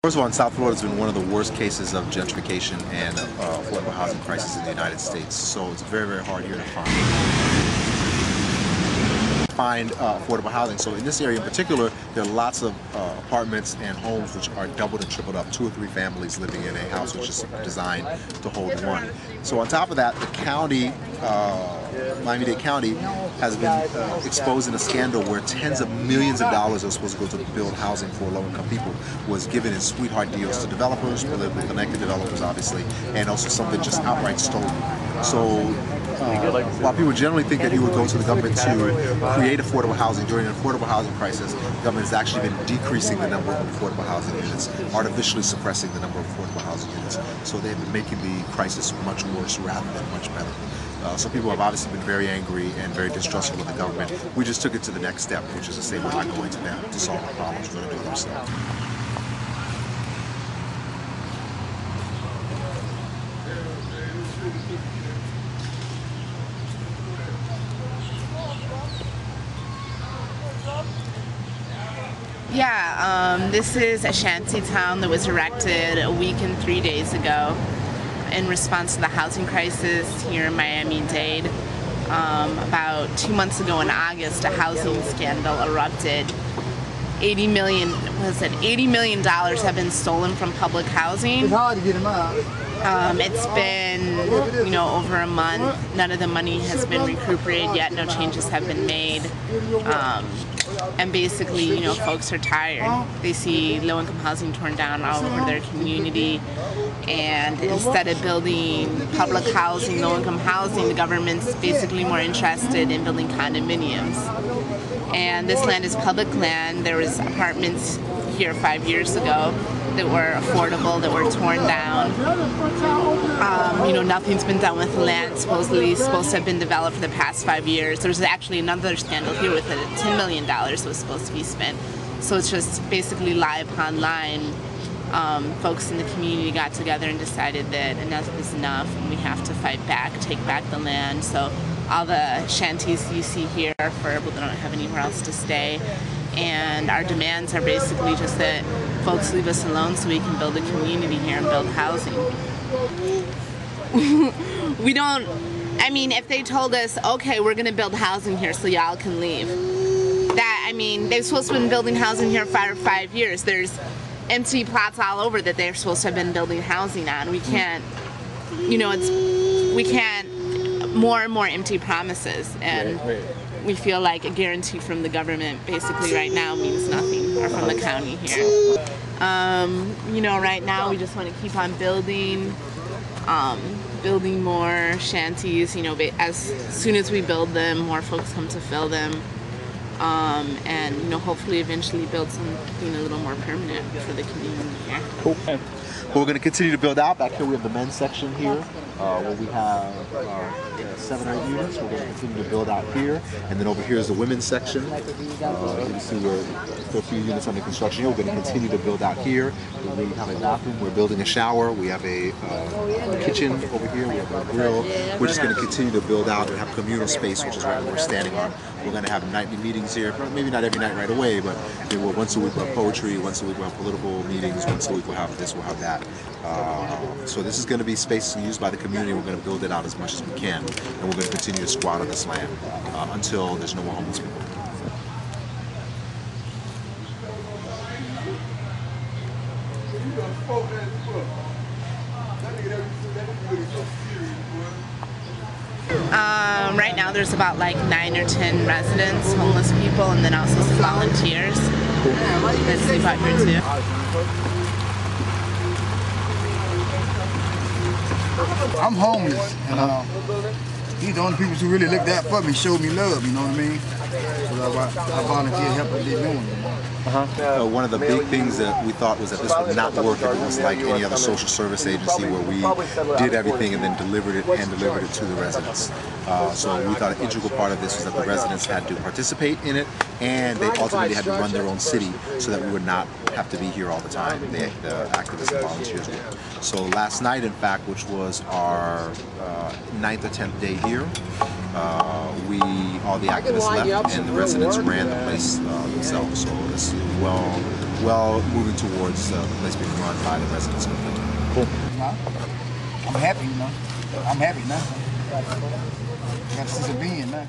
First of all, in South Florida, it's been one of the worst cases of gentrification and affordable housing crisis in the United States. So it's very, very hard here to find affordable housing. So in this area in particular, there are lots of apartments and homes which are doubled and tripled up, 2 or 3 families living in a house which is designed to hold one. So on top of that, the county, Miami-Dade County, has been exposed in a scandal where tens of millions of dollars that were supposed to go to build housing for low-income people was given in sweetheart deals to developers, politically connected developers obviously, and also something just outright stolen. So while people generally think that he would go to the government to create affordable housing during an affordable housing crisis, the government has actually been decreasing the number of affordable housing units, artificially suppressing the number of affordable housing units. So they've been making the crisis much worse rather than much better. So people have obviously been very angry and very distrustful of the government. We just took it to the next step, which is to say we're not going to them to solve the problems, we're going to do it ourselves. Yeah, this is a shanty town that was erected a week and 3 days ago in response to the housing crisis here in Miami-Dade. About 2 months ago in August, a housing scandal erupted. $80 million have been stolen from public housing. It's hard to get them out. It's been, over a month. None of the money has been recuperated yet. No changes have been made. And basically, folks are tired. They see low-income housing torn down all over their community, and instead of building public housing, low-income housing, the government's basically more interested in building condominiums. And this land is public land. There was apartments here 5 years ago that were affordable, that were torn down. Nothing's been done with the land. Supposedly supposed to have been developed for the past 5 years. There's actually another scandal here with it. $10 million was supposed to be spent. So it's just basically lie upon line. Folks in the community got together and decided that enough is enough and we have to fight back, take back the land. So all the shanties you see here are for people that don't have anywhere else to stay. And our demands are basically just that folks leave us alone so we can build a community here and build housing. If they told us, okay, we're gonna build housing here so y'all can leave. They're supposed to have been building housing here for 5 years. There's empty plots all over that they're supposed to have been building housing on. We can't, more and more empty promises. And we feel like a guarantee from the government basically right now means nothing, or from the county here. Right now we just want to keep on building more shanties. As soon as we build them, more folks come to fill them. And hopefully eventually build something a little more permanent for the community here. Cool. Well, we're going to continue to build out. Back here we have the men's section here, where we have 7 or 8 units. We're going to continue to build out here, and then over here is the women's section. You can see there are a few units under construction here. We're going to continue to build out here. We have a bathroom. We're building a shower. We have a kitchen over here. We have a grill. We're just going to continue to build out and have communal space, which is what we're standing on. We're going to have nightly meetings here. Maybe not every night right away, but once a week we'll have poetry, once a week we'll have political meetings, once a week we'll have this, we'll have that. So this is going to be space used by the community. We're going to build it out as much as we can, and we're going to continue to squat on this land until there's no more homeless people. Right now there's about 9 or 10 residents, homeless people, and then also some volunteers that sleep out here too. I'm homeless, and these are the only people who really looked out for me, showed me love, you know what I mean? So I volunteer help what they're doing. One of the big things that we thought was that this would not work if it was like any other social service agency where we did everything and then delivered it to the residents. So we thought an integral part of this was that the residents had to participate in it, and they ultimately had to run their own city so that we would not have to be here all the time, the activists and volunteers would. So last night, in fact, which was our 9th or 10th day here, all the activists left and the residents ran the place themselves. So this is well well, moving towards the place being run by the residents. Cool. I'm happy, you know. I'm happy now. Got a sense of being now.